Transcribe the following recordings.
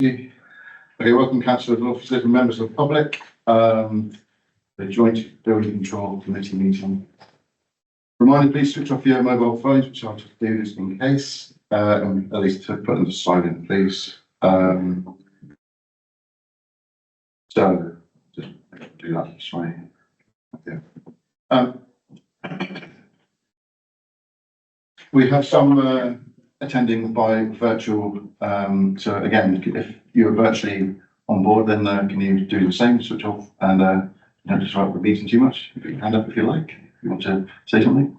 Okay, welcome councillors, officers and members of the public. The joint building control committee meeting. Reminder, please switch off your mobile phones, which I'll just do this in case, and at least to put them to silent, please. So just do that this way. Okay. We have some attending by virtual. So again, if you're virtually on board, then can you do the same, switch off and don't disrupt the meeting too much. Put your hand up if you like, if you want to say something.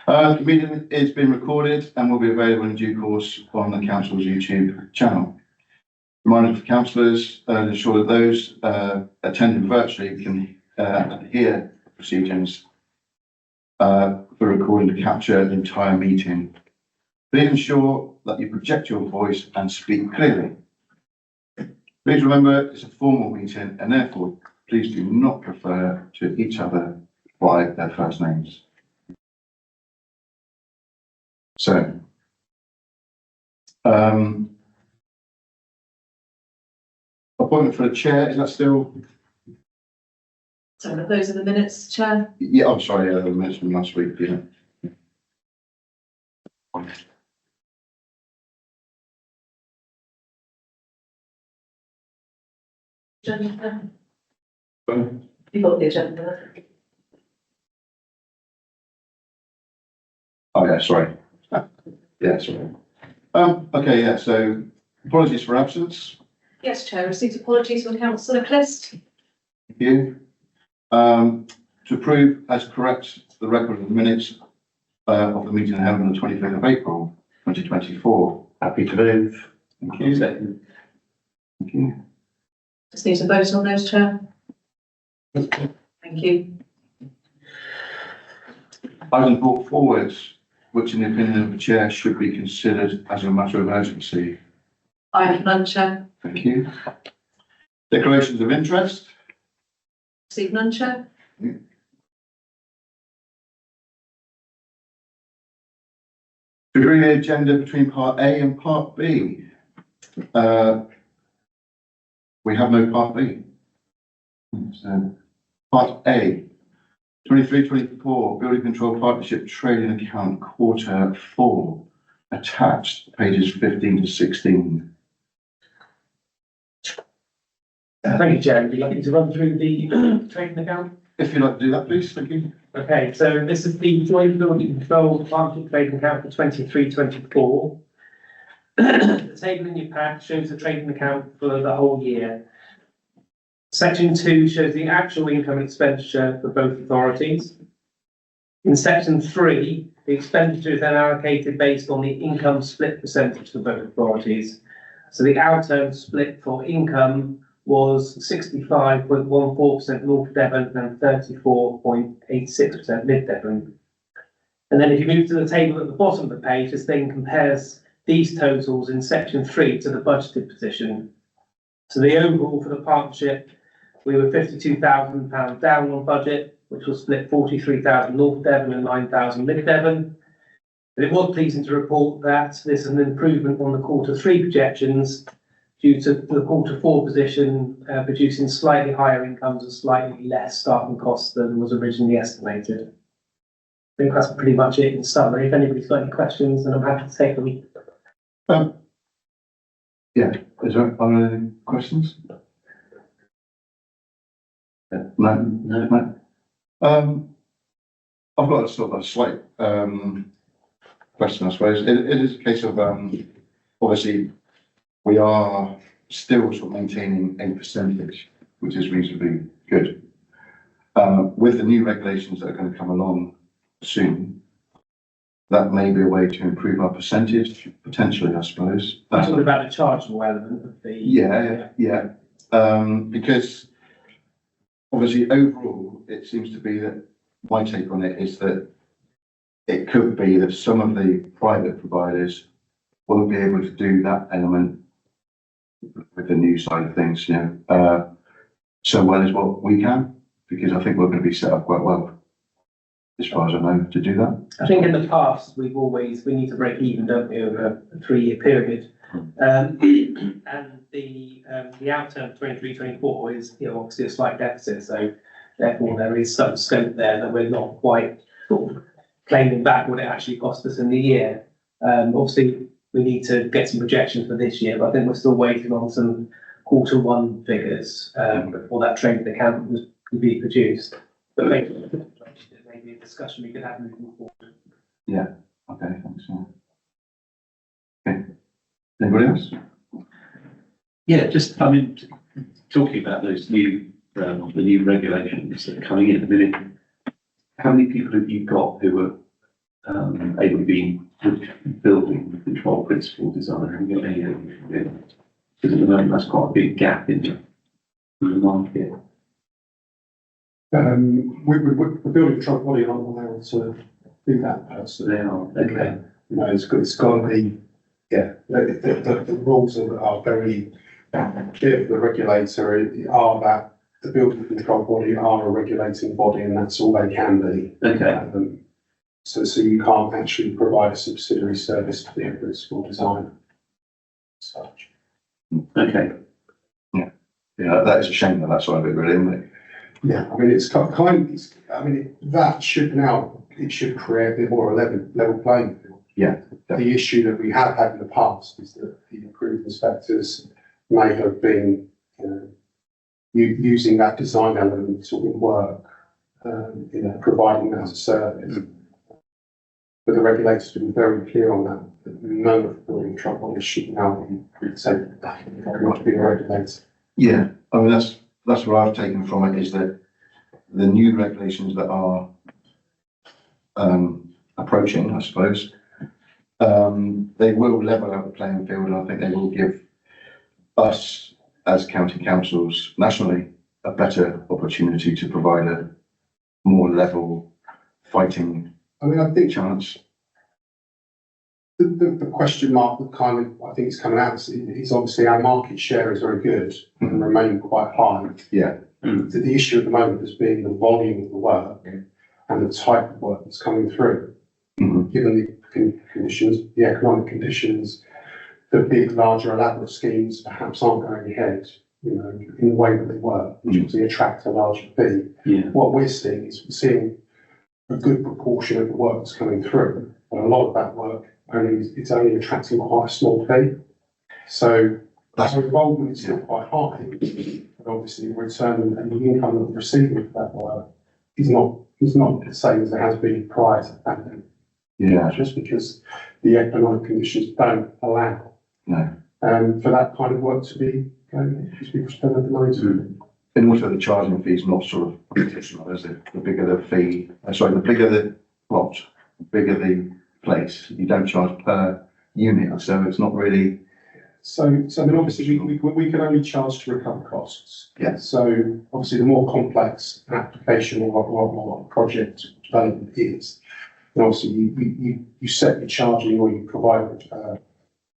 The meeting is being recorded and will be available in due course on the council's YouTube channel. Reminder for councillors, ensure that those attending virtually can hear proceedings for recording to capture the entire meeting. Please ensure that you project your voice and speak clearly. Please remember it's a formal meeting and therefore please do not refer to each other by their first names. So, appointment for the chair, is that still? So those are the minutes, Chair. Yeah, I'm sorry, the minutes from last week, yeah. Agenda. You got the agenda. Oh yeah, sorry. Yeah, sorry. Okay, yeah, so apologies for absence. Yes, Chair. Received apologies from Councillor Clist. Thank you. To approve as correct the record of the minutes of the meeting held on the 25th of April 2024. Happy to move. Thank you. Second. Thank you. Just need to vote on those, Chair. Thank you. Items brought forward, which in the opinion of the chair should be considered as a matter of urgency. I have none, Chair. Thank you. Declarations of interest. Received none, Chair. To agree the agenda between part A and part B. We have no part B. So, part A, 23-24 Building Control Partnership Trading Account Quarter 4, attached, pages 15 to 16. Thank you, Chair. Would you like me to run through the trading account? If you'd like to do that, please, thank you. Okay, so this is the joint building control partnership trading account for 23-24. The table in your pack shows the trading account for the whole year. Section 2 shows the actual income and expenditure for both authorities. In section 3, the expenditure is then allocated based on the income split percentage for both authorities. So the outturn split for income was 65.14% North Devon and 34.86% Mid Devon. And then if you move to the table at the bottom of the page, this then compares these totals in section 3 to the budgeted position. So the overall for the partnership, we were £52,000 down on budget, which was split 43,000 North Devon and 9,000 Mid Devon. But it was pleasing to report that this is an improvement on the quarter 3 projections due to the quarter 4 position producing slightly higher incomes and slightly less staffing costs than was originally estimated. I think that's pretty much it in summary. If anybody's got any questions, then I'm happy to take them. Yeah, are there any questions? No. I've got a sort of a slight question, I suppose. It is a case of obviously we are still sort of maintaining a percentage, which is reasonably good. With the new regulations that are going to come along soon, that may be a way to improve our percentage, potentially, I suppose. I'm talking about the chargeable element of the... Yeah. Because obviously overall, it seems to be that my take on it is that it could be that some of the private providers won't be able to do that element with the new side of things, so well as what we can, because I think we're going to be set up quite well, as far as I know, to do that. I think in the past, we need to break even, don't we, over a 3-year period. And the outturn 23-24 is, obviously a slight deficit, so therefore there is some scope there that we're not quite sort of claiming back what it actually cost us in the year. Obviously, we need to get some projections for this year, but I think we're still waiting on some quarter 1 figures before that trading account could be produced. But maybe a discussion we could have moving forward. Yeah, okay, thanks. Okay, anybody else? Yeah, just, talking about those new, the new regulations that are coming in, how many people have you got who are able to be building control principle design? Have you got any? Because at the moment, that's quite a big gap in the market. We're building control body are not allowed to do that person. They are, okay. It's got to be, the rules are very clear for the regulator are that the building control body are a regulating body and that's all they can be. Okay. So you can't actually provide a subsidiary service to the principal designer. Such. Okay. Yeah, that is a shame that that's sort of it, really, isn't it? Yeah, it's that should create a bit more level playing field. Yeah. The issue that we have had in the past is that the approved inspectors may have been, using that design element to work, providing that as a service. But the regulators have been very clear on that none of the building control bodies should now be taken back and very much being regulated. Yeah, that's what I've taken from it, is that the new regulations that are approaching, I suppose, they will level out the playing field, and I think they will give us as county councils nationally a better opportunity to provide a more level fighting I think chance. the question mark that I think is coming out is obviously our market share is very good and remain quite high. Yeah. The issue at the moment has been the volume of the work and the type of work that's coming through. Given the conditions, the economic conditions, the big, larger, elaborate schemes perhaps aren't going ahead, in the way that they were, which obviously attract a larger fee. Yeah. What we're seeing is a good proportion of the work that's coming through, but a lot of that work it's only attracting quite a small fee. So our involvement is still quite high, but obviously the return and the income that we're receiving for that work is not the same as it has been prior to the pandemic. Yeah. Just because the economic conditions don't allow for that kind of work to be just people spend the money to. And also the charging fee is not sort of additional, is it? The bigger the fee, the bigger the plot, the bigger the place, you don't charge per unit, so it's not really. So obviously we can only charge to recover costs. Yeah. So obviously the more complex an application or project development is, and obviously you set your charging or you provide a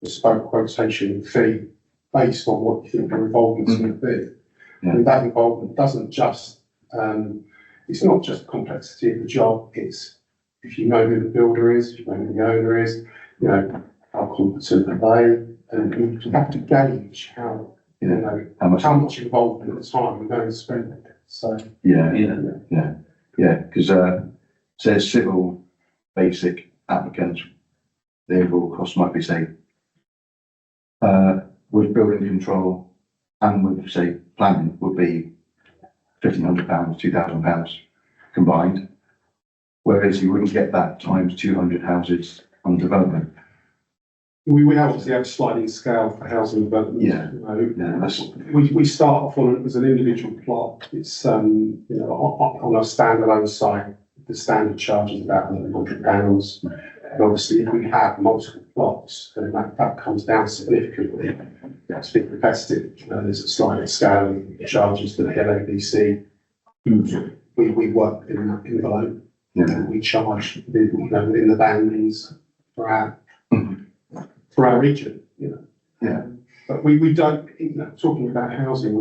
bespoke quotation fee based on what you think your involvement's going to be. Yeah. And that involvement doesn't just, it's not just the complexity of the job, it's if you know who the builder is, if you know who the owner is, how competent are they, and you have to gauge how much involvement at the time we're going to spend it. So because say a civil basic applicant, the overall cost might be say with building control and with say planning would be £1,500, £2,000 combined, whereas you wouldn't get that times 200 houses on development. We obviously have a sliding scale for housing development. We start off on it as an individual plot. It's on a standalone site. The standard charge is about £1,100. And obviously, if we have multiple plots, then that comes down significantly. To be competitive, there's a sliding scale of charges to the LABC. We work in that envelope. We charge within the bandings for our region. But we don't. Talking about housing,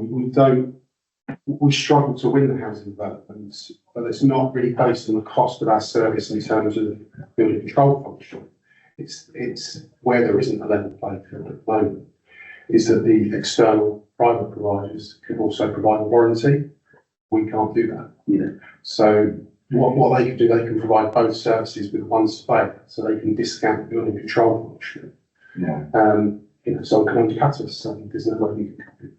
we struggle to win the housing developments, but it's not really based on the cost of our service in terms of building control function. it's where there isn't a level playing field at the moment, is that the external private providers can also provide a warranty. We can't do that. Yeah. So what they can do, they can provide both services with one surveyor, so they can discount the building control function. Yeah, Someone can undercut us, so there's no way you can.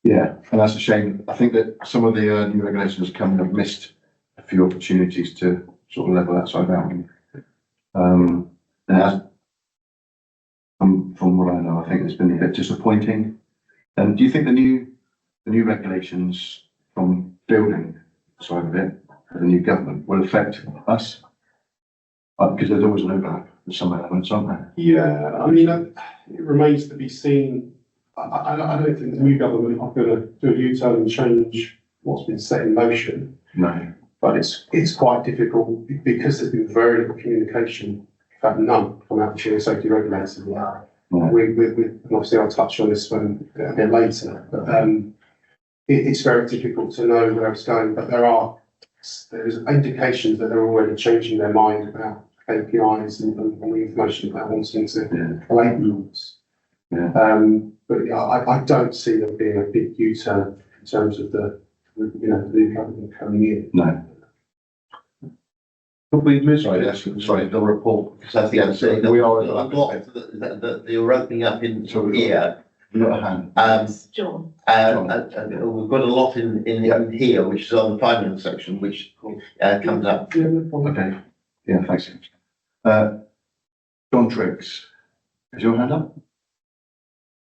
yeah, and that's a shame. I think that some of the new regulations come and have missed a few opportunities to sort of level that side out. And as from what I know, I think it's been a bit disappointing. And do you think the new regulations from building side of it, the new government, will affect us? Because there's always an overlap with some elements, aren't there? Yeah, I mean, it remains to be seen. I don't think the new government are going to do a U-turn and change what's been set in motion. No. But it's quite difficult because there's been very little communication, in fact none, from our Chile safety regulators. Yeah. And obviously I'll touch on this one a bit later, but it's very difficult to know where it's going, but there's indications that they're already changing their mind about KPIs and the information about wanting to collate rules. Yeah. But I don't see there being a big U-turn in terms of the new government coming in. No. But we missed. Sorry, the report. Because I think We are. a lot that you're opening up in here. You've got a hand. John. We've got a lot in here, which is on the finance section, which comes up. Yeah, no problem. Okay. Yeah, thanks. John Triggs, is your hand up?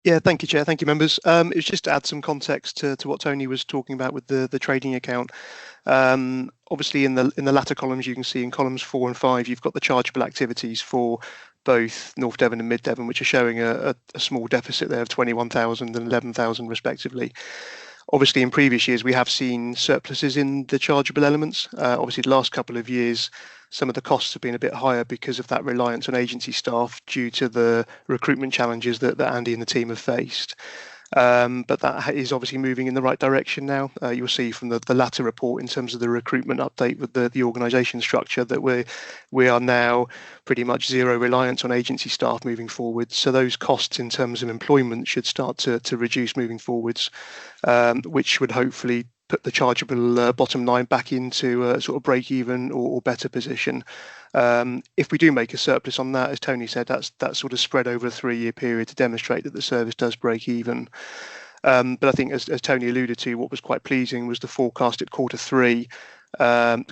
Yeah, thank you, Chair. Thank you, members. It was just to add some context to what Tony was talking about with the trading account. Obviously, in the latter columns, you can see in columns 4 and 5, you've got the chargeable activities for both North Devon and Mid Devon, which are showing a small deficit there of 21,000 and 11,000 respectively. Obviously, in previous years, we have seen surpluses in the chargeable elements. Obviously, the last couple of years, some of the costs have been a bit higher because of that reliance on agency staff due to the recruitment challenges that Andy and the team have faced. But that is obviously moving in the right direction now. You'll see from the latter report in terms of the recruitment update with the organisation structure that we are now pretty much zero reliance on agency staff moving forward. So those costs in terms of employment should start to reduce moving forwards, which would hopefully put the chargeable bottom line back into a sort of break even or better position. If we do make a surplus on that, as Tony said, that's sort of spread over a 3-year period to demonstrate that the service does break even. But I think as Tony alluded to, what was quite pleasing was the forecast at Q3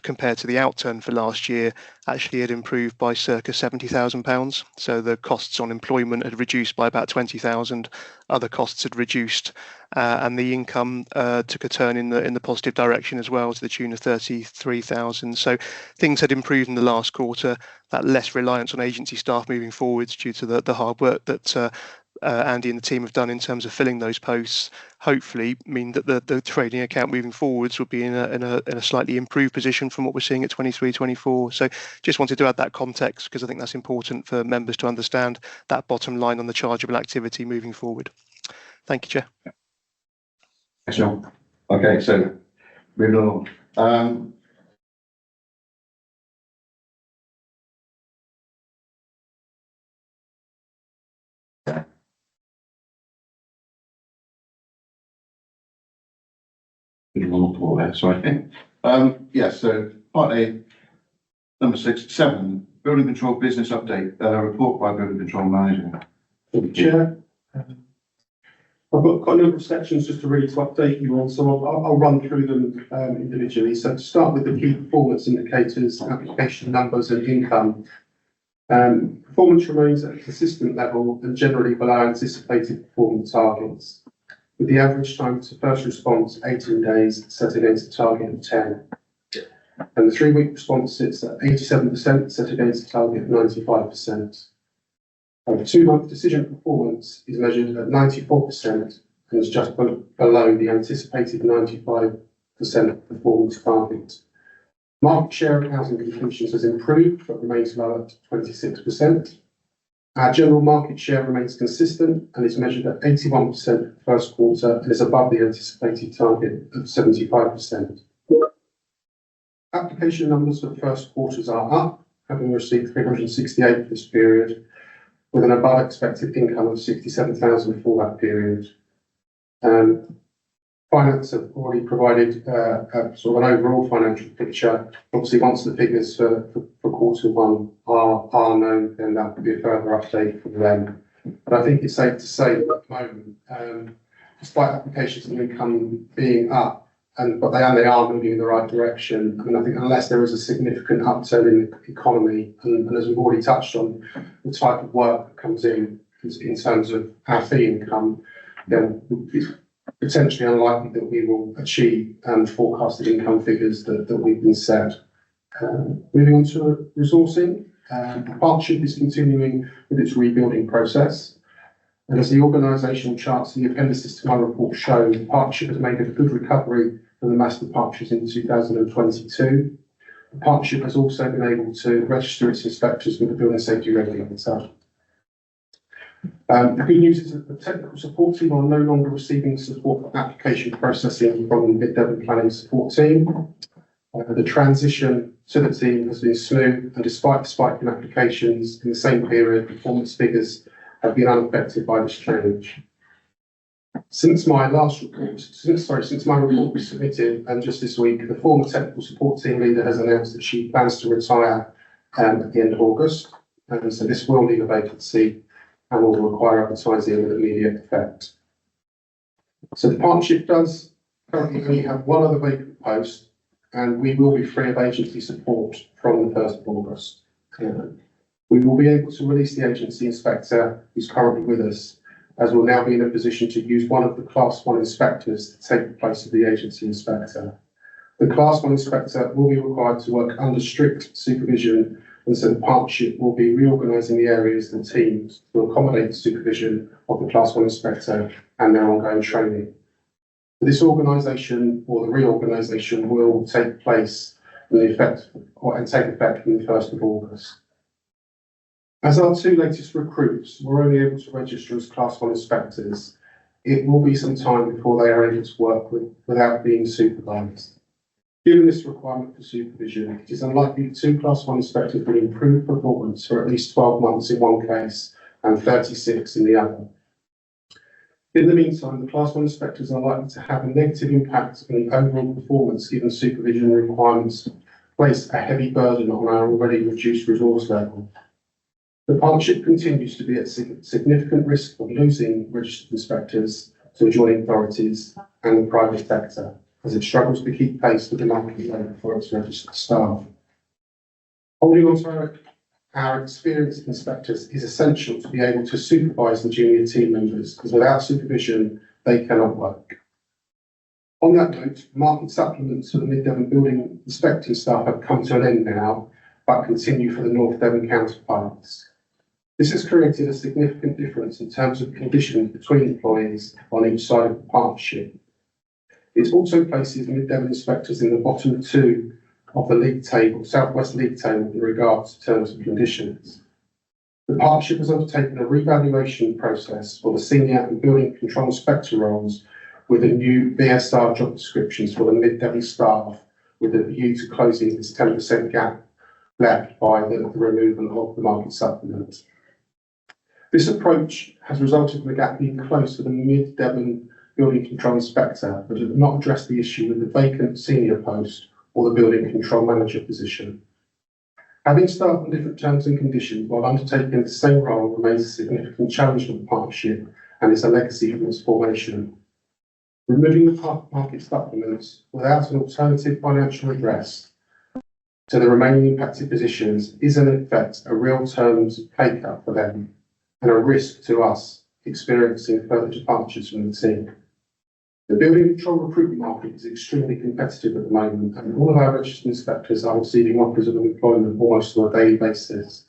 compared to the outturn for last year actually had improved by circa £70,000. So the costs on employment had reduced by about 20,000, other costs had reduced, and the income took a turn in the positive direction as well, to the tune of 33,000. So things had improved in the last quarter. That less reliance on agency staff moving forwards due to the hard work that Andy and the team have done in terms of filling those posts, hopefully mean that the trading account moving forwards will be in a slightly improved position from what we're seeing at 23-24. So just wanted to add that context because I think that's important for members to understand that bottom line on the chargeable activity moving forward. Thank you, Chair. Thanks, John. Okay, so moving on. Sorry. So part A, number 7, building control business update, report by building control manager. Chair, I've got a number of sections just to really to update you on, so I'll run through them individually. So to start with the key performance indicators, application numbers and income. Performance remains at a consistent level and generally below anticipated performance targets, with the average time to first response 18 days set against a target of 10. And the 3-week response sits at 87% set against a target of 95%. And the 2-month decision performance is measured at 94% and is just below the anticipated 95% performance target. Market share of housing completions has improved but remains low at 26%. Our general market share remains consistent and is measured at 81% for the first quarter and is above the anticipated target of 75%. Application numbers for the first quarters are up having received 368 for this period, with an above expected income of 67,000 for that period. Finance have already provided a sort of an overall financial picture. Obviously, once the figures for quarter one are known, then that will be a further update from them. But I think it's safe to say that at the moment, despite applications and income being up, but they are moving in the right direction. I mean, I think unless there is a significant upturn in the economy, and as we've already touched on, the type of work that comes in terms of our fee income, then it's potentially unlikely that we will achieve forecasted income figures that we've been set. Moving on to resourcing, the partnership is continuing with its rebuilding process. And as the organisational charts and the appendices to my report show, the partnership has made a good recovery from the mass departures in 2022. The partnership has also been able to register its inspectors with the Building Safety Regulator. The good news is that the technical support team are no longer receiving support for application processing from the Mid Devon Planning Support Team. The transition to the team has been smooth, and despite the spike in applications in the same period, performance figures have been unaffected by this change. Since my report was submitted, and just this week, the former technical support team leader has announced that she plans to retire at the end of August, and so this will leave a vacancy and will require advertising with immediate effect. So the partnership does currently only have one other vacant post, and we will be free of agency support from the 1st of August. We will be able to release the agency inspector who's currently with us, as we'll now be in a position to use one of the Class 1 inspectors to take the place of the agency inspector. The Class 1 inspector will be required to work under strict supervision, and so the partnership will be reorganising the areas and teams to accommodate the supervision of the Class 1 inspector and their ongoing training. This organisation, or the reorganisation, will take place and take effect from the 1st of August. As our two latest recruits were only able to register as Class 1 inspectors, it will be some time before they are able to work without being supervised. Given this requirement for supervision, it is unlikely that two Class 1 inspectors will improve performance for at least 12 months in one case and 36 in the other. In the meantime, the Class 1 inspectors are likely to have a negative impact on the overall performance, given supervision requirements place a heavy burden on our already reduced resource level. The partnership continues to be at significant risk of losing registered inspectors to adjoining authorities and the private sector, as it struggles to keep pace with the market rate for its registered staff. Holding on to our experienced inspectors is essential to be able to supervise the junior team members, because without supervision, they cannot work. On that note, market supplements for the Mid Devon building inspecting staff have come to an end now, but continue for the North Devon counterparts. This has created a significant difference in terms of conditions between employees on each side of the partnership. It also places Mid Devon inspectors in the bottom two of the league table, Southwest League table, in regards to terms and conditions. The partnership has undertaken a revaluation process for the senior and building control inspector roles with a new BSR job descriptions for the Mid Devon staff, with a view to closing this 10% gap left by the removal of the market supplement. This approach has resulted in the gap being closed for the Mid Devon building control inspector, but has not addressed the issue with the vacant senior post or the building control manager position. Having staff on different terms and conditions while undertaking the same role remains a significant challenge for the partnership and is a legacy from its formation. Removing the market supplements without an alternative financial redress to the remaining impacted positions is in effect a real terms pay cut for them and a risk to us experiencing further departures from the team. The building control recruitment market is extremely competitive at the moment, and all of our registered inspectors are receiving offers of employment almost on a daily basis.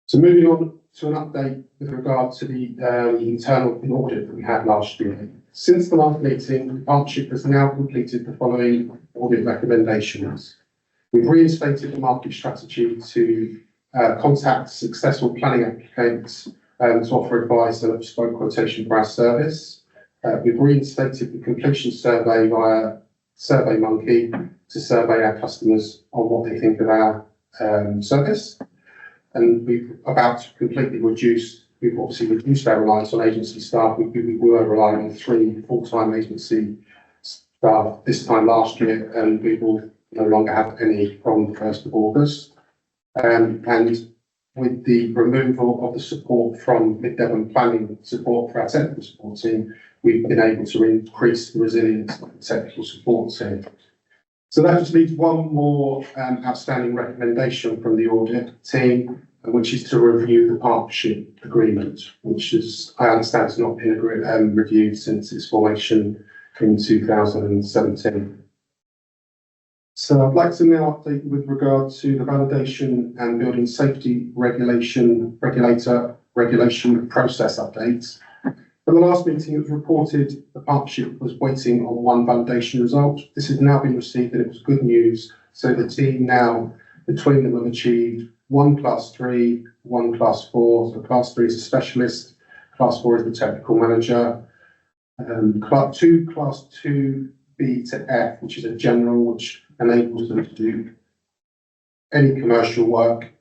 So moving on to an update with regard to the internal audit that we had last year. Since the last meeting, the partnership has now completed the following audit recommendations. We've reinstated the market strategy to contact successful planning applicants to offer advice and a bespoke quotation for our service. We've reinstated the completion survey via SurveyMonkey to survey our customers on what they think of our service. And we've about to completely we've obviously reduced our reliance on agency staff. We were relying on 3 full-time agency staff this time last year, and we will no longer have any from the 1st of August. And with the removal of the support from Mid Devon Planning support for our technical support team, we've been able to increase the resilience of the technical support team. So that just leaves one more outstanding recommendation from the audit team, which is to review the partnership agreement, which is, I understand, has not been reviewed since its formation in 2017. So I'd like to now update you with regard to the validation and building safety regulation process updates. For the last meeting, it was reported the partnership was waiting on one validation result. This has now been received and it was good news. So the team now, between them, have achieved 1 Class 3, 1 Class 4. So Class 3 is a specialist, Class 4 is the technical manager, 2 Class 2B to F, which is a general, which enables them to do any commercial work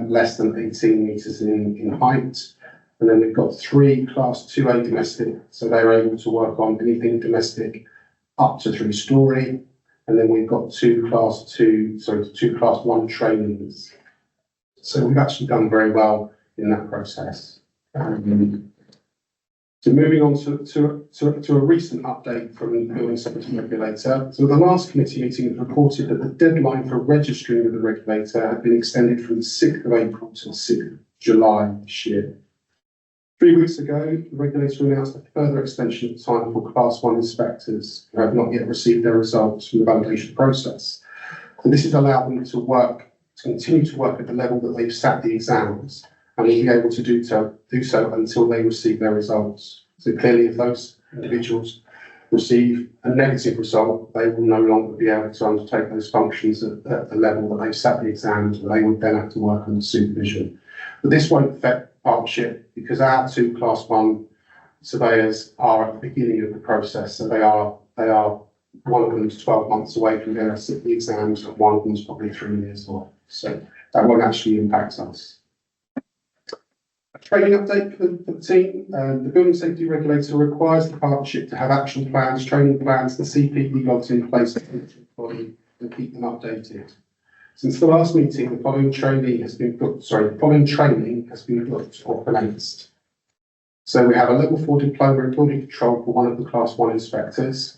less than 18 metres in height. And then we've got 3 Class 2A domestic, so they're able to work on anything domestic up to 3-storey. And then we've got 2 Class 1 trainings. So we've actually done very well in that process. So moving on to a recent update from the Building Safety Regulator. So the last committee meeting it reported that the deadline for registering with the regulator had been extended from the 6th of April to the 6th of July this year. 3 weeks ago, the regulator announced a further extension of time for Class 1 inspectors who have not yet received their results from the validation process. So this has allowed them to continue to work at the level that they've sat the exams, and will be able to do so until they receive their results. So clearly, if those individuals receive a negative result, they will no longer be able to undertake those functions at the level that they've sat the exams, and they would then have to work under supervision. But this won't affect partnership because our 2 Class 1 surveyors are at the beginning of the process. So they are one of them is 12 months away from being able to sit the exams, and one of them is probably 3 years away. So that won't actually impact us. A training update for the team. The Building Safety Regulator requires the partnership to have action plans, training plans, and CPD logs in place for each employee and keep them updated. Since the last meeting, the following training has been booked or commenced. So we have a level 4 diploma in building control for one of the Class 1 inspectors.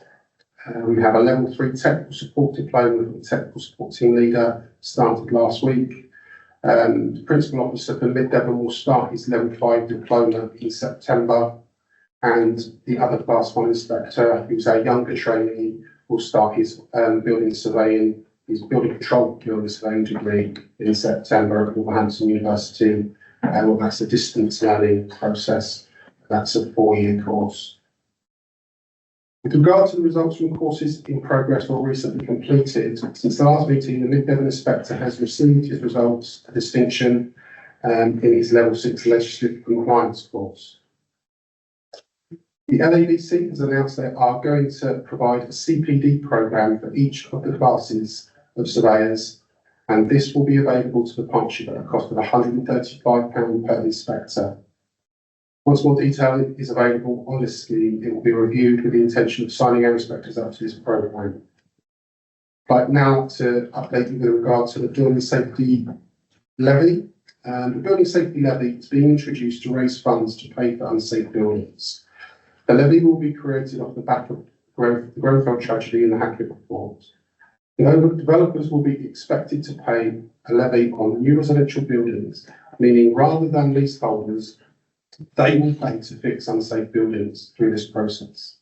We have a level 3 technical support diploma for the technical support team leader, started last week. The principal officer for Mid Devon will start his level 5 diploma in September, and the other Class 1 inspector, who's our younger trainee, will start his building control building surveying degree in September at Wolverhampton University. That's a distance learning process. That's a 4-year course. With regard to the results from courses in progress or recently completed, since the last meeting, the Mid Devon inspector has received his results, a distinction in his level 6 legislative compliance course. The LABC has announced they are going to provide a CPD programme for each of the classes of surveyors, and this will be available to the partnership at a cost of £135 per inspector. Once more detail is available on this scheme, it will be reviewed with the intention of signing our inspectors up to this programme. But now to update you with regard to the Building Safety Levy. The Building Safety Levy is being introduced to raise funds to pay for unsafe buildings. The levy will be created off the back of the Grenfell tragedy and the Hackett report. Developers will be expected to pay a levy on new residential buildings, meaning rather than leaseholders, they will pay to fix unsafe buildings through this process.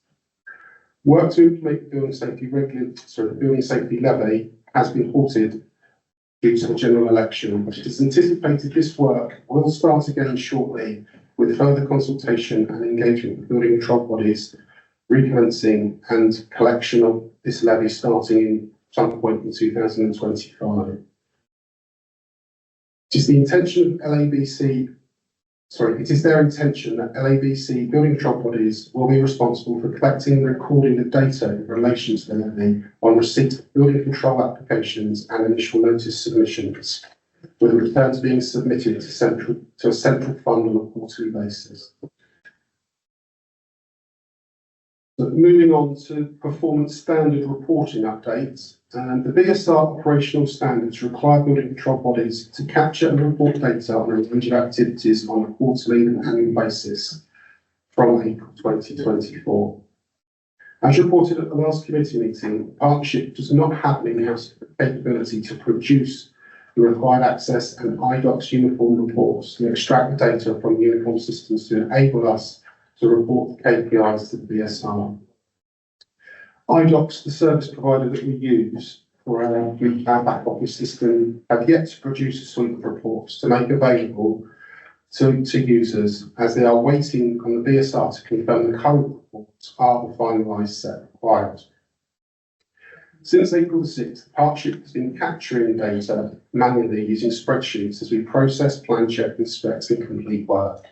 Work to implement the Building Safety Levy has been halted due to the general election, but it is anticipated this work will start again shortly with further consultation and engagement with building control bodies recommencing and collection of this levy starting in some point in 2025. It is the intention of LABC it is their intention that LABC building control bodies will be responsible for collecting and recording the data in relation to the levy on receipt of building control applications and initial notice submissions, with returns being submitted to a central fund on a quarterly basis. So moving on to performance standard reporting updates, the BSR operational standards require building control bodies to capture and report data on a range of activities on a quarterly and annual basis from April 2024. As reported at the last committee meeting, the partnership does not have an in-house capability to produce the required access and IDOCS uniform reports to extract the data from uniform systems to enable us to report the KPIs to the BSR. IDOCS, the service provider that we use for our back office system, have yet to produce a suite of reports to make available to users, as they are waiting on the BSR to confirm the current reports are the finalised set required. Since April the 6th, the partnership has been capturing data manually using spreadsheets as we process, plan, check, inspect and complete work.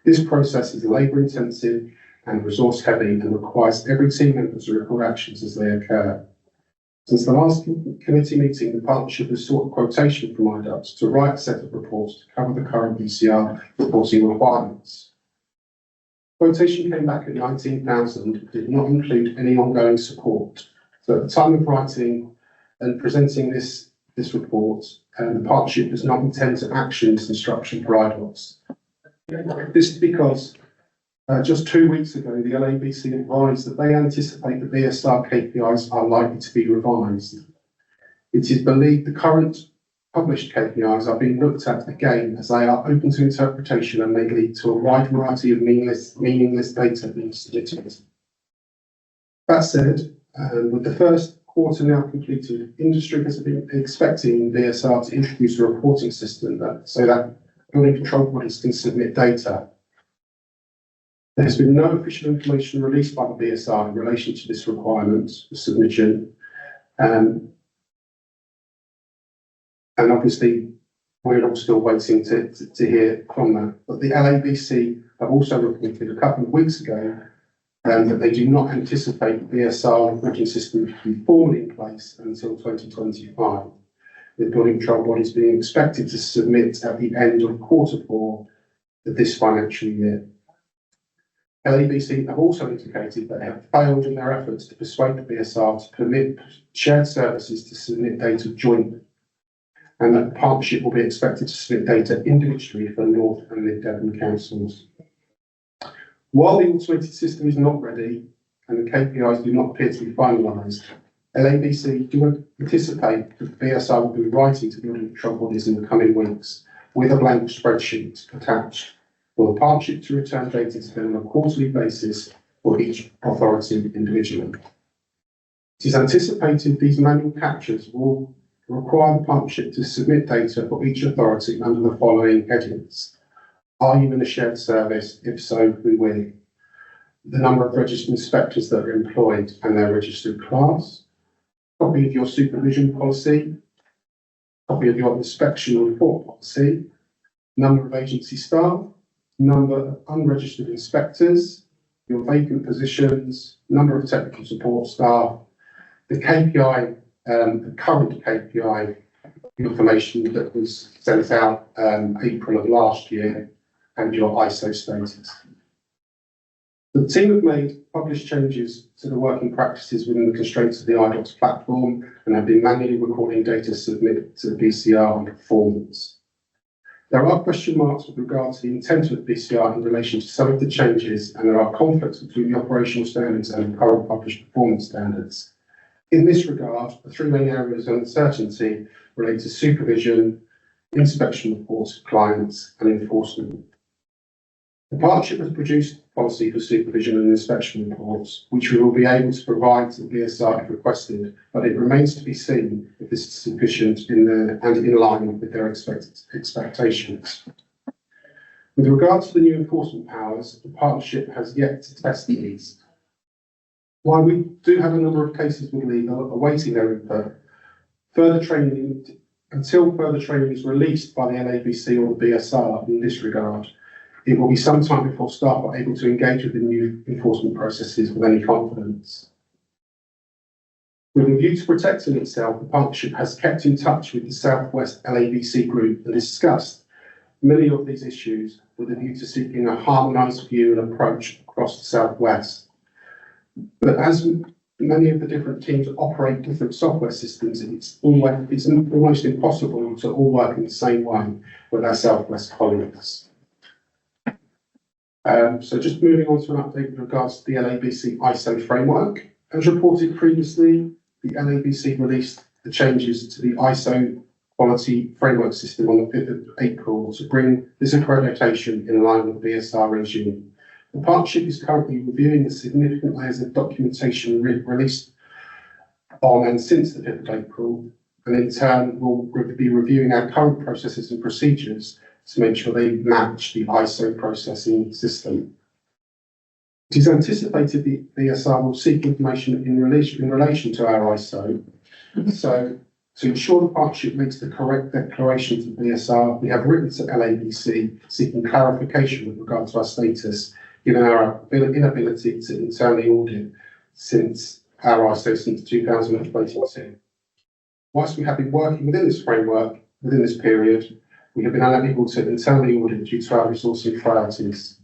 This process is labour intensive and resource heavy and requires every team member to record actions as they occur. Since the last committee meeting, the partnership has sought a quotation from IDOCS to write a set of reports to cover the current BCR reporting requirements. Quotation came back at 19,000, but did not include any ongoing support. So at the time of writing and presenting this report, the partnership does not intend to action this instruction for IDOCS. This is because just 2 weeks ago, the LABC advised that they anticipate the BSR KPIs are likely to be revised. It is believed the current published KPIs are being looked at again as they are open to interpretation and may lead to a wide variety of meaningless data being submitted. That said, with the first quarter now completed, industry has been expecting BSR to introduce a reporting system so that building control bodies can submit data. There has been no official information released by the BSR in relation to this requirement for submission. And obviously, we're all still waiting to hear from that. But the LABC have also reported a couple of weeks ago that they do not anticipate the BSR reporting system to be formally in place until 2025, with building control bodies being expected to submit at the end of quarter 4 of this financial year. LABC have also indicated that they have failed in their efforts to persuade the BSR to permit shared services to submit data jointly, and that the partnership will be expected to submit data individually for North and Mid Devon councils. While the automated system is not ready and the KPIs do not appear to be finalised, LABC do anticipate that the BSR will be writing to building control bodies in the coming weeks with a blank spreadsheet attached for the partnership to return data to them on a quarterly basis for each authority individually. It is anticipated these manual captures will require the partnership to submit data for each authority under the following headings. Are you in a shared service? If so, who will? The number of registered inspectors that are employed and their registered class, copy of your supervision policy, copy of your inspection report policy, number of agency staff, number of unregistered inspectors, your vacant positions, number of technical support staff, the KPI, the current KPI information that was sent out April of last year, and your ISO status. The team have published changes to the working practices within the constraints of the IDOCS platform and have been manually recording data submitted to the BCR on performance. There are question marks with regard to the intent of the BCR in relation to some of the changes, and there are conflicts between the operational standards and the current published performance standards. In this regard, the 3 main areas of uncertainty relate to supervision, inspection reports of clients, and enforcement. The partnership has produced a policy for supervision and inspection reports, which we will be able to provide to the BSR if requested, but it remains to be seen if this is sufficient and in line with their expectations. With regard to the new enforcement powers, the partnership has yet to test these. While we do have a number of cases with legal awaiting their input, until further training is released by the LABC or the BSR in this regard, it will be some time before staff are able to engage with the new enforcement processes with any confidence. With a view to protecting itself, the partnership has kept in touch with the South West LABC group and discussed many of these issues with a view to seeking a harmonised view and approach across the South West. But as many of the different teams operate different software systems, it's almost impossible to all work in the same way with our South West colleagues. So just moving on to an update with regards to the LABC ISO framework. As reported previously, the LABC released the changes to the ISO quality framework system on the 5th of April to bring this accreditation in line with the BSR regime. The partnership is currently reviewing the significant layers of documentation released on and since the 5th of April, and in turn will be reviewing our current processes and procedures to make sure they match the ISO processing system. It is anticipated the BSR will seek information in relation to our ISO. So to ensure the partnership makes the correct declaration to BSR, we have written to LABC seeking clarification with regard to our status, given our inability to internally audit since our ISO since 2022. Whilst we have been working within this framework, within this period, we have been unable to internally audit due to our resourcing priorities.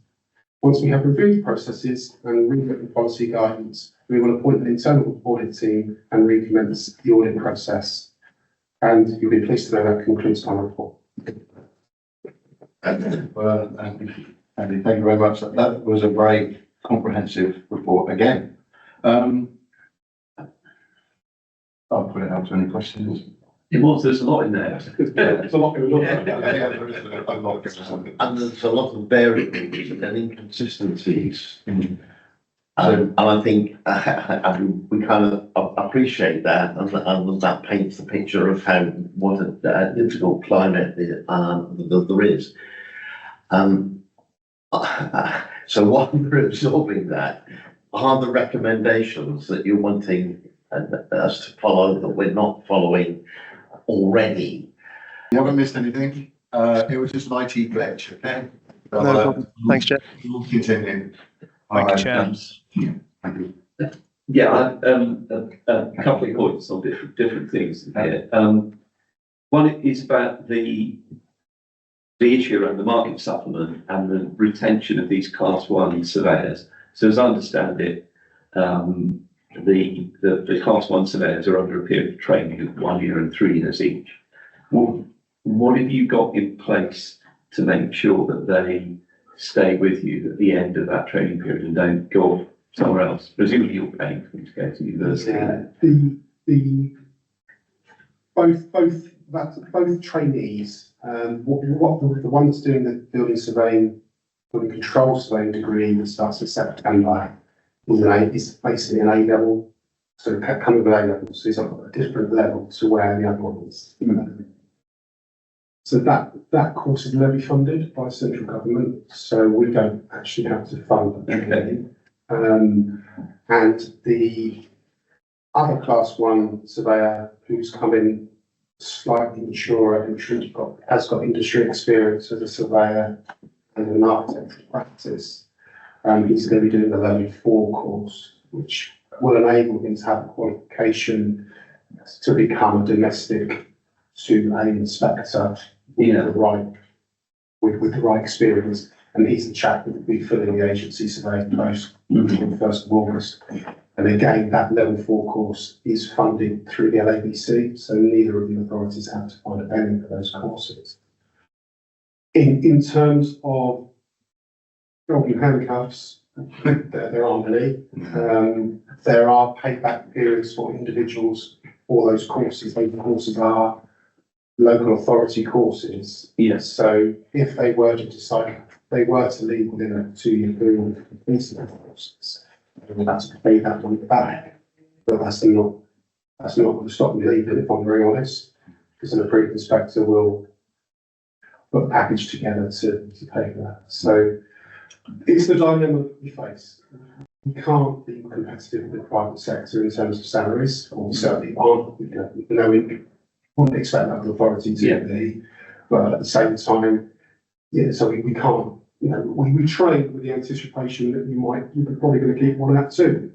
Once we have reviewed processes and rewritten policy guidance, we will appoint an internal audit team and recommence the audit process. And you'll be pleased to know that concludes my report. Well, Andy, thank you very much. That was a very comprehensive report again. I'll put it out to any questions. It was, there's a lot in there. There's a lot going on. There is a lot going on. And there's a lot of variables and inconsistencies. And I think we kind of appreciate that, and that paints the picture of what a difficult climate there is. So while we're absorbing that, are the recommendations that you're wanting us to follow that we're not following already? You haven't missed anything. It was just an IT glitch, okay? So, No problem. Thanks, Chair. We'll continue. Thank you, Chair. Thank you. Yeah, a couple of points on different things here. One is about the issue around the market supplement and the retention of these Class 1 surveyors. So as I understand it, the Class 1 surveyors are under a period of training of 1 year and 3 years each. What have you got in place to make sure that they stay with you at the end of that training period and don't go somewhere else? Presumably you're paying for them to go to university. Yeah, both trainees, the one that's doing the building surveying, building control surveying degree that starts in September is basically an A level, so coming with A level, so he's on a different level to where the other one is. So that course is levy funded by central government, so we don't actually have to fund that. Okay. And the other Class 1 surveyor who's come in slightly mature and has got industry experience as a surveyor and an architect practice, he's going to be doing the Level 4 course, which will enable him to have a qualification to become a domestic to an inspector with the right experience. And he's the chap that will be filling the agency surveying post on the 1st of August. And again, that Level 4 course is funded through the LABC, so neither of the authorities have to find a penny for those courses. In terms of golden handcuffs, there aren't any. There are payback periods for individuals for those courses. Those courses are local authority courses. Yes. So if they were to decide they were to leave within a 2-year period of completing their courses, they would have to pay that money back. But that's not going to stop me leaving, if I'm very honest, because an approved inspector will put a package together to pay for that. So it's the dilemma that we face. We can't be competitive with the private sector in terms of salaries, or we certainly aren't. We wouldn't expect that authority to be, but at the same time, so we can't you know, we trade with the anticipation that you're probably going to keep one out too.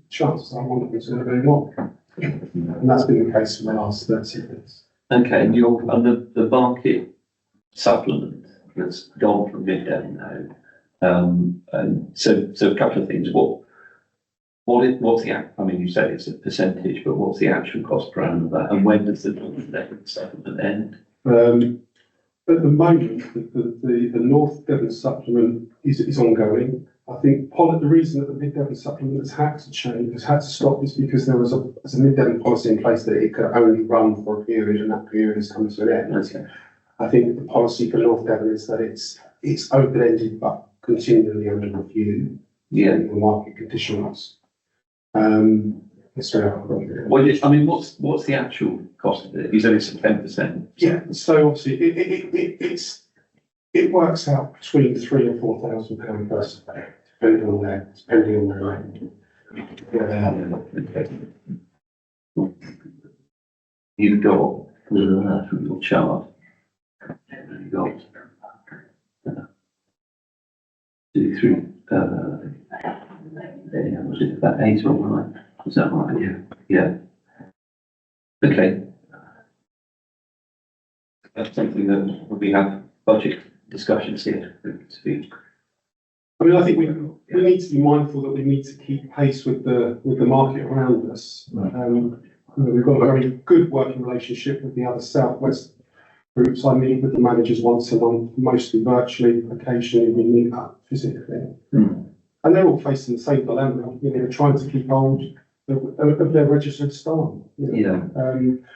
Chances are one of them's going to be one. And that's been the case for the last 30 years. Okay, and you're under the market supplement that's gone from Mid Devon now. And so a couple of things. What's the, I mean, you said it's a percentage, but what's the actual cost per annum of that? And when does the North Devon supplement end? At the moment, the North Devon supplement is ongoing. I think part of the reason that the Mid Devon supplement has had to change, has had to stop, is because there was a Mid Devon policy in place that it could only run for a period, and that period has come to an end. Okay. I think the policy for North Devon is that it's open-ended but continually under review. Yeah. The market conditions. So, Well, I mean, what's the actual cost of it? You said it's 10%. yeah, so obviously it works out between £3,000 and £4,000 per spec, depending on their range. You've got from your chart. You've got 2, 3. Was it about 8 or 9? Is that right? Yeah. Yeah. Okay. That's something that we have budget discussions here to be. I mean, I think we need to be mindful that we need to keep pace with the market around us. We've got a very good working relationship with the other Southwest groups. I meet with the managers once a month, mostly virtually. Occasionally we meet up physically. And they're all facing the same dilemma, you know, trying to keep hold of their registered staff. You know?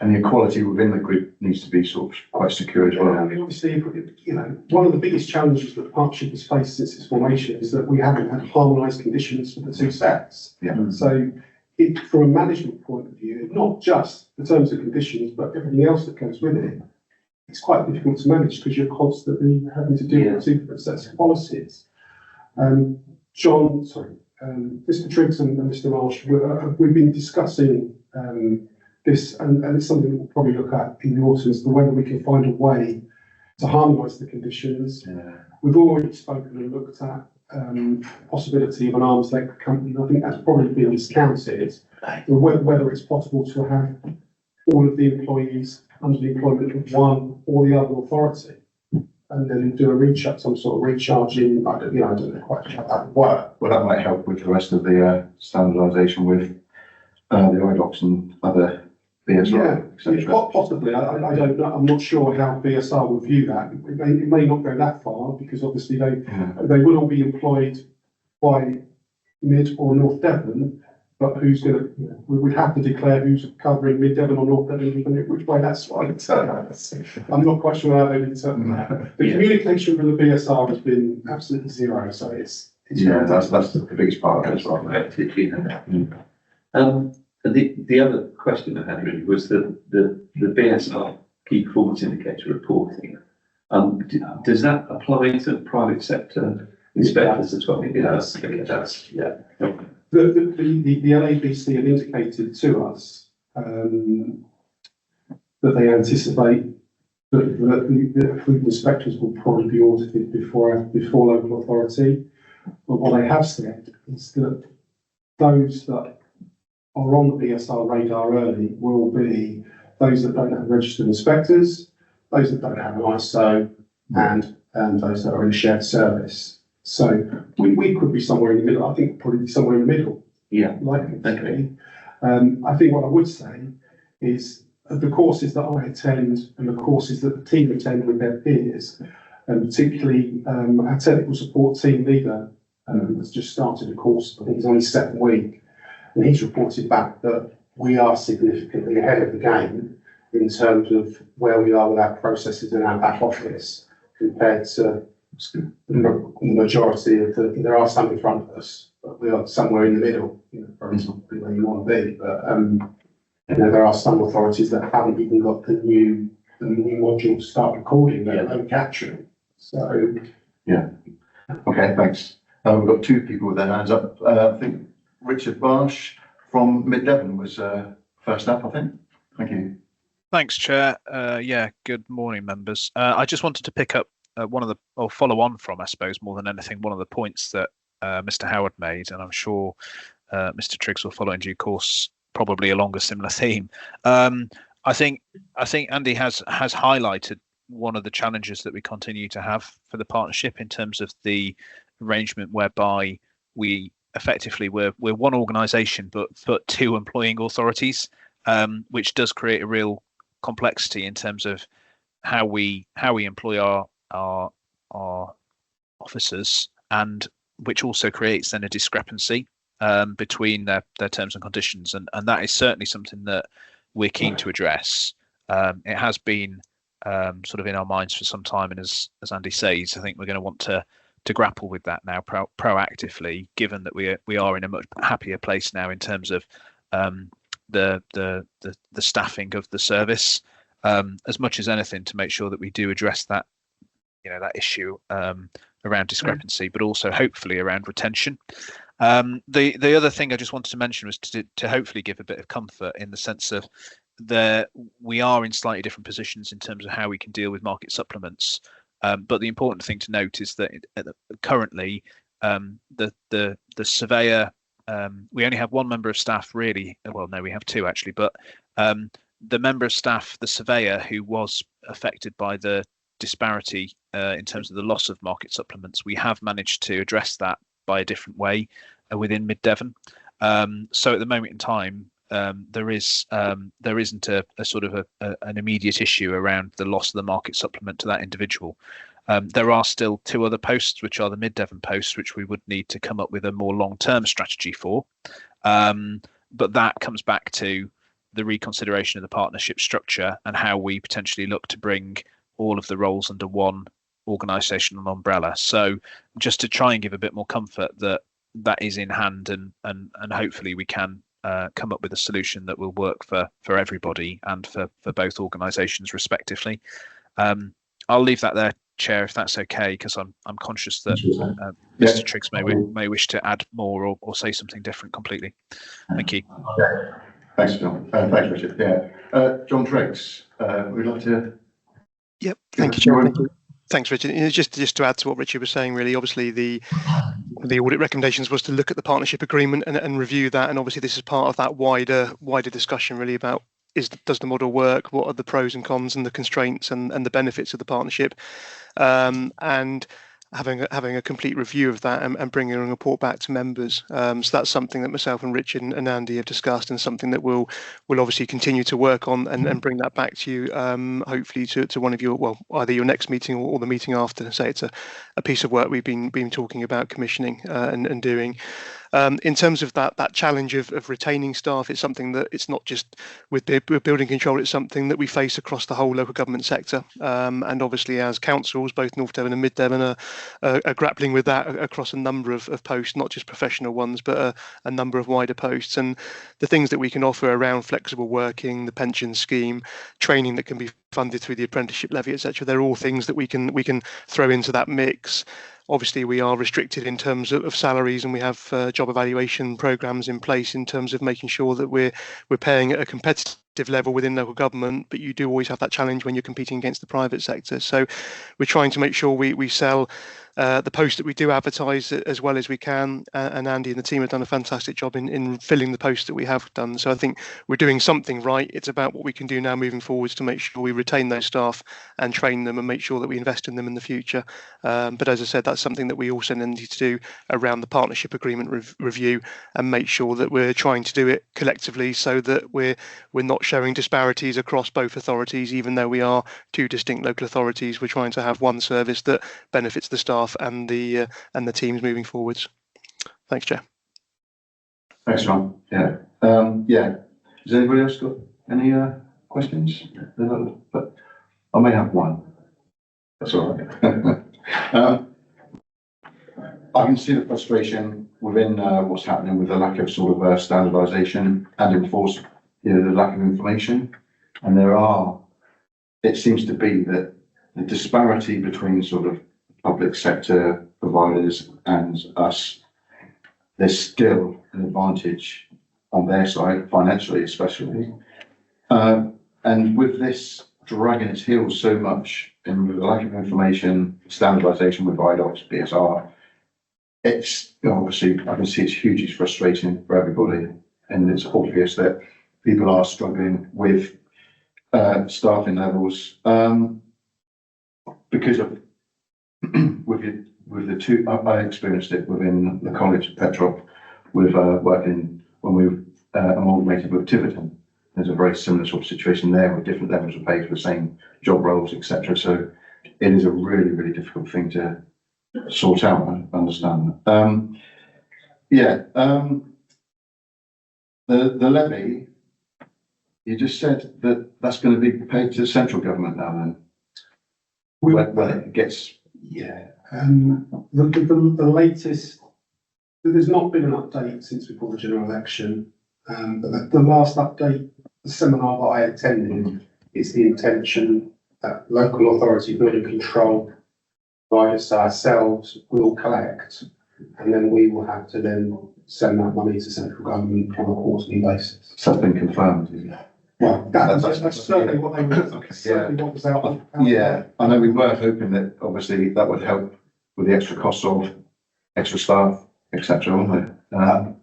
And the equality within the group needs to be sort of quite secure as well. I mean, obviously, you know, one of the biggest challenges that the partnership has faced since its formation is that we haven't had harmonised conditions for the two sets. Yeah. So, from a management point of view, not just the terms and conditions, but everything else that goes with it, it's quite difficult to manage because you're constantly having to deal with two different sets of policies. Mr. Triggs and Mr. Marsh, we've been discussing this, and it's something that we'll probably look at in the autumn, as to whether we can find a way to harmonise the conditions. We've already spoken and looked at possibility of an arm's length company, and I think that's probably been discounted. Whether it's possible to have all of the employees under the employment of one or the other authority, and then do some sort of recharging. I don't know quite how that would work. Well, that might help with the rest of the standardisation with the IDOCs and other BSR, etc. Possibly. I don't know. I'm not sure how BSR will view that. It may not go that far, because obviously they will all be employed by Mid or North Devon. But who's going to? We would have to declare who's covering Mid Devon or North Devon, even which way that's right. I'm not quite sure how they determine that. The communication with the BSR has been absolutely zero, so it's that's the biggest part of it as well. The other question I had really was the BSR key performance indicator reporting. Does that apply to private sector inspectors as well? It does. It does. Yeah. The LABC have indicated to us that they anticipate that the food inspectors will probably be audited before local authority. But what they have said is that those that are on the BSR radar early will be those that don't have registered inspectors, those that don't have an ISO, and those that are in shared service. So we could be somewhere in the middle. I think probably be somewhere in the middle. Yeah. Likely to be. I think what I would say is the courses that I attend and the courses that the team attend with their peers, and particularly our technical support team leader has just started a course. I think it's only 7th week, and he's reported back that we are significantly ahead of the game in terms of where we are with our processes in our back office compared to the majority of there are some in front of us, but we are somewhere in the middle, probably not where you want to be, but there are some authorities that haven't even got the new module to start recording, let alone capturing. So Okay, thanks. We've got 2 people with their hands up. I think Richard Marsh from Mid Devon was first up, I think. Thank you. Thanks, Chair. Good morning, members. I just wanted to pick up or follow on from, I suppose, more than anything, one of the points that Mr. Howard made, and I'm sure Mr. Triggs will follow in due course, probably along a similar theme. I think Andy has highlighted one of the challenges that we continue to have for the partnership in terms of the arrangement whereby we effectively we're one organisation but two employing authorities, which does create a real complexity in terms of how we employ our officers, and which also creates then a discrepancy between their terms and conditions, and that is certainly something that we're keen to address. It has been sort of in our minds for some time, and as Andy says, I think we're going to want to grapple with that now proactively, given that we are in a much happier place now in terms of the staffing of the service, as much as anything, to make sure that we do address that, that issue around discrepancy, but also hopefully around retention. The other thing I just wanted to mention was to hopefully give a bit of comfort in the sense of we are in slightly different positions in terms of how we can deal with market supplements. But the important thing to note is that currently the surveyor, we only have one member of staff really. Well, no, we have two actually, but the member of staff, the surveyor who was affected by the disparity in terms of the loss of market supplements, we have managed to address that by a different way within Mid Devon. So at the moment in time, there isn't a sort of an immediate issue around the loss of the market supplement to that individual. There are still two other posts, which are the Mid Devon posts, which we would need to come up with a more long-term strategy for. But that comes back to the reconsideration of the partnership structure and how we potentially look to bring all of the roles under one organisational umbrella. So just to try and give a bit more comfort that is in hand, and hopefully we can come up with a solution that will work for everybody and for both organisations respectively. I'll leave that there, Chair, if that's okay, because I'm conscious that Mr. Triggs may wish to add more or say something different completely. Thank you. Thanks, John. Thanks, Richard. Yeah, John Triggs, would you like to? Yep. Thank you, Chair. Thank you. Thanks, Richard. Just to add to what Richard was saying, really, obviously the audit recommendations was to look at the partnership agreement and review that, and obviously this is part of that wider discussion really about does the model work, what are the pros and cons and the constraints and the benefits of the partnership, and having a complete review of that and bringing a report back to members. So that's something that myself and Richard and Andy have discussed, and something that we'll obviously continue to work on and bring that back to you, hopefully to one of your, well, either your next meeting or the meeting after. Say it's a piece of work we've been talking about commissioning and doing. In terms of that challenge of retaining staff, it's something that it's not just with building control, it's something that we face across the whole local government sector. And obviously as councils, both North Devon and Mid Devon are grappling with that across a number of posts, not just professional ones, but a number of wider posts. And the things that we can offer around flexible working, the pension scheme, training that can be funded through the apprenticeship levy, etc., they're all things that we can throw into that mix. Obviously, we are restricted in terms of salaries, and we have job evaluation programs in place in terms of making sure that we're paying at a competitive level within local government, but you do always have that challenge when you're competing against the private sector. So we're trying to make sure we sell the posts that we do advertise as well as we can, and Andy and the team have done a fantastic job in filling the posts that we have done. So I think we're doing something right. It's about what we can do now moving forwards to make sure we retain those staff and train them and make sure that we invest in them in the future. But as I said, that's something that we also need to do around the partnership agreement review, and make sure that we're trying to do it collectively so that we're not showing disparities across both authorities. Even though we are two distinct local authorities, we're trying to have one service that benefits the staff and the teams moving forwards. Thanks, Chair. Thanks, John. Yeah. Has anybody else got any questions? But I may have one. That's all right. I can see the frustration within what's happening with the lack of sort of standardisation and enforcement, the lack of information. And it seems to be that the disparity between sort of public sector providers and us, there's still an advantage on their side, financially especially. And with this dragging its heels so much in the lack of information, standardisation with IDOCs, BSR. It's obviously, I can see it's hugely frustrating for everybody, and it's obvious that people are struggling with staffing levels because of with the two. I experienced it within the college at Petrop with working when we amalgamated with Tiverton. There's a very similar sort of situation there with different levels of pay for the same job roles, etc. So it is a really, really difficult thing to sort out. I understand. The levy, you just said that that's going to be paid to the central government now then? When it gets... Yeah, the latest, there's not been an update since before the general election. But the last update, the seminar that I attended, is the intention that local authority building control, providers ourselves, will collect, and then we will have to then send that money to central government on a quarterly basis. So that's been confirmed, isn't it? Well, that's certainly what they were, certainly what was out. Yeah, I know we were hoping that obviously that would help with the extra costs of extra staff, etc. Wasn't it?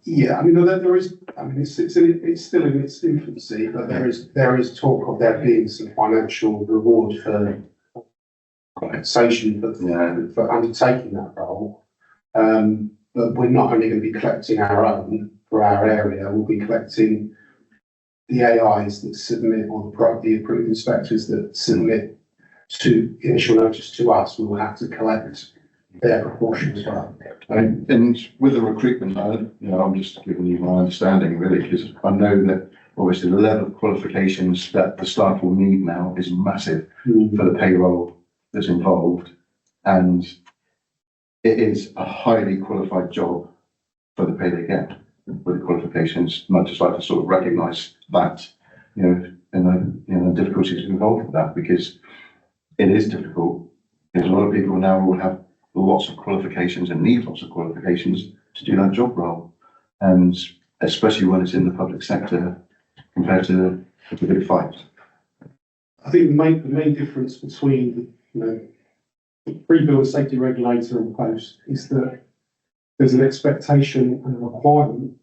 Yeah, I mean, there is, I mean, it's still in its infancy, but there is talk of there being some financial reward for compensation for undertaking that role. But we're not only going to be collecting our own for our area, we'll be collecting the AIs that submit, or the approved inspectors that submit to initial notice to us. We will have to collect their proportion as well. And with the recruitment, I'm just giving you my understanding really, because I know that obviously the level of qualifications that the staff will need now is massive for the payroll that's involved, and it is a highly qualified job for the pay they get with the qualifications. And I'd just like to sort of recognise that, and the difficulties involved with that, because it is difficult. Because a lot of people now will have lots of qualifications and need lots of qualifications to do that job role, and especially when it's in the public sector compared to the big five. I think the main difference between the pre-build safety regulator and post is that there's an expectation and a requirement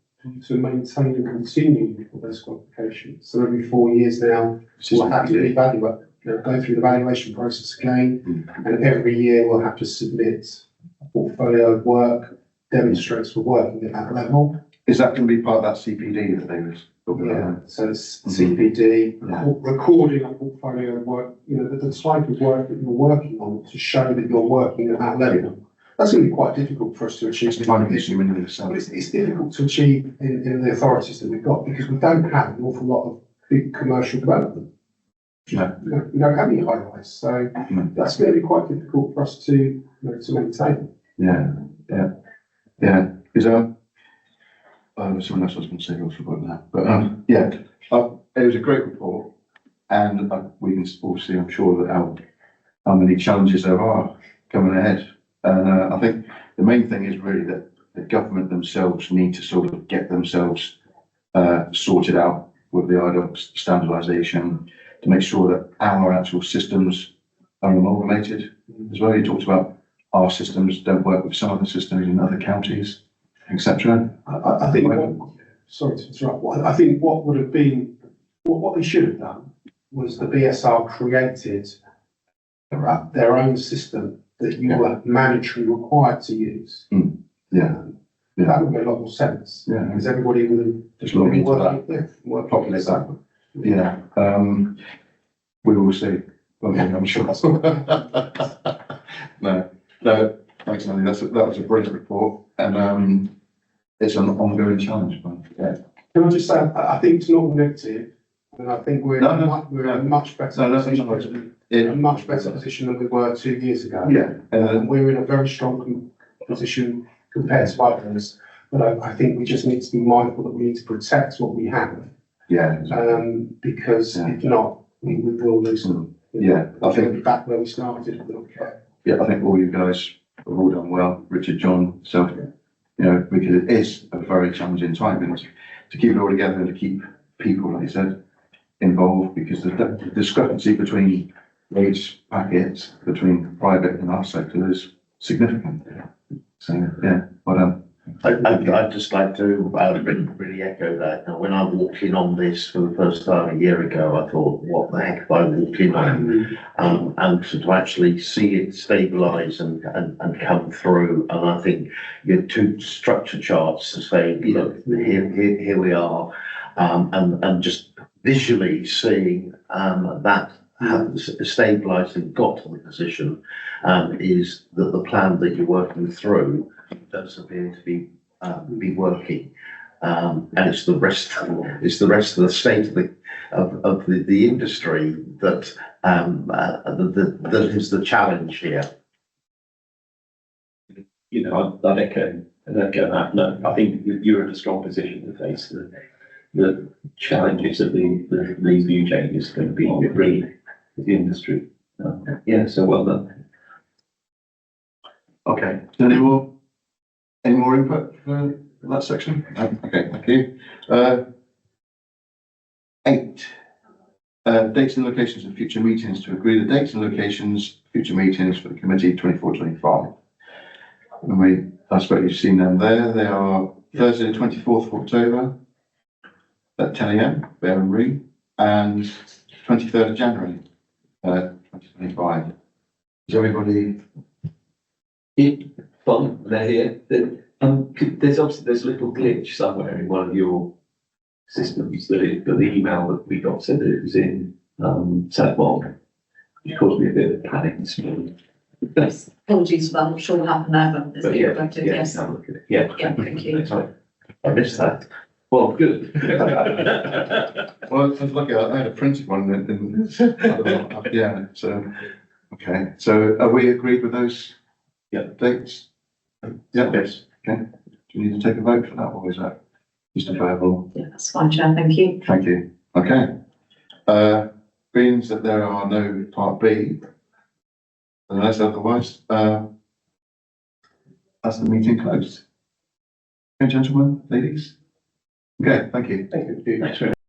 to maintain and continue those qualifications. So every 4 years now, we'll have to evaluate, go through the evaluation process again, and every year we'll have to submit a portfolio of work, demonstrates we're working at that level. Is that going to be part of that CPD that they was talking about? So it's CPD, recording a portfolio of work, the type of work that you're working on to show that you're working at that level. That's going to be quite difficult for us to achieve. But it's difficult to achieve in the authorities that we've got, because we don't have an awful lot of big commercial development. No. We don't have any high-rise, so that's going to be quite difficult for us to maintain. Yeah. Is someone else was going to say, I've forgotten that. But it was a great report, and we can all see, I'm sure, that how many challenges there are coming ahead. And I think the main thing is really that the government themselves need to sort of get themselves sorted out with the IDOC standardisation, to make sure that our actual systems are amalgamated as well. You talked about our systems don't work with some of the systems in other counties, etc. I think, sorry to interrupt, I think what would have been, what they should have done was the BSR created their own system that you were mandatory required to use. That would make a lot more sense. Because everybody would have just log into work populate that. We will see. I'm sure. No, thanks, Andy. That was a brilliant report, and it's an ongoing challenge. But, Can I just say, I think it's not negative, and I think we're in a much better position. A much better position than we were 2 years ago. We're in a very strong position compared to others. But I think we just need to be mindful that we need to protect what we have. Because if not, we will lose them. I think back where we started. I think all you guys have all done well. Richard, John, self, because it is a very challenging time, and to keep it all together and to keep people, like you said, involved because the discrepancy between wage packets between private and our sector is significant. So, yeah, well done. I'd just like to really echo that. Now, when I walked in on this for the first time a year ago, I thought, what the heck have I walked in on? And to actually see it stabilise and come through, and I think your two structure charts to say, look, here we are, and just visually seeing that have stabilised and got to the position is that the plan that you're working through does appear to be working, and it's the rest of the state of the industry that is the challenge here. You know, I'd echo that. No, I think you're in a strong position to face the challenges that these view changes are going to be bringing to the industry. Yeah, so well done. Okay, is there any more input for that section? No? Okay, thank you. 8, dates and locations of future meetings, to agree the dates and locations, future meetings for the committee 24-25. And I suppose you've seen them there. They are Thursday, the 24th of October at 10 AM, Bear and Ree, and 23rd of January, 2025. Is everybody? Fun, they're here. There's a little glitch somewhere in one of your systems that the email that we got said that it was in Southwold, which caused me a bit of panic this morning. Apologies for that, I'm not sure what happened there, but it's But been yeah, reflected, yeah, yes. have a look at it. Yeah. Yeah, thank you. That's right. I missed that. Well, good. Well, I was lucky, I had a printed one and yeah, so, okay, so are we agreed with those? Yeah. Dates? Yeah, yes, okay. Do you need to take a vote for that, or is that just a verbal? Yeah, that's fine, Chair, thank you. Thank you. Okay. Being that there are no part B, unless otherwise, that's the meeting closed. Okay, gentlemen, ladies? Okay, thank you. Thank you. Thanks very much.